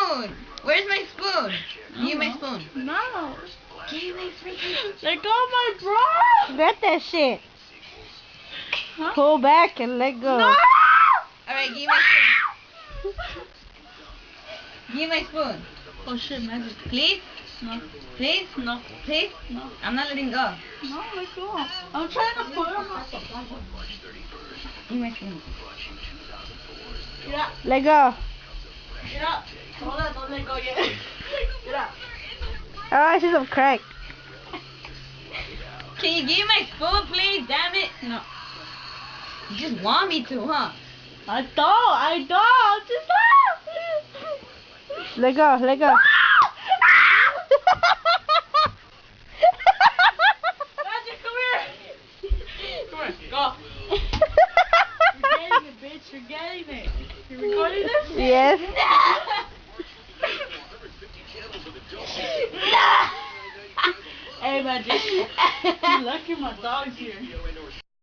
spoon. Where's my spoon? Give me my spoon. No. Give me my freaking. Let go of my bra. Let that shit. Huh? Pull back and let go. No. Alright, give me my spoon. Give me my spoon. Oh shit, magic. Please? No. Please? No. Please? No. I'm not letting go. No, let go. I'm trying to put him on. Give me my spoon. Get up. Let go. Get up. Don't let go yet. Get up. Oh, I see some crack. Can you give me my spoon, please? Damn it. No. You just want me to, huh? I don't. Just Let go. Let go. Magic, come here. Come here. Go. You're getting it, bitch. You're getting it. You recording this? Yes. Hey, Magic. You're lucky my dog's here.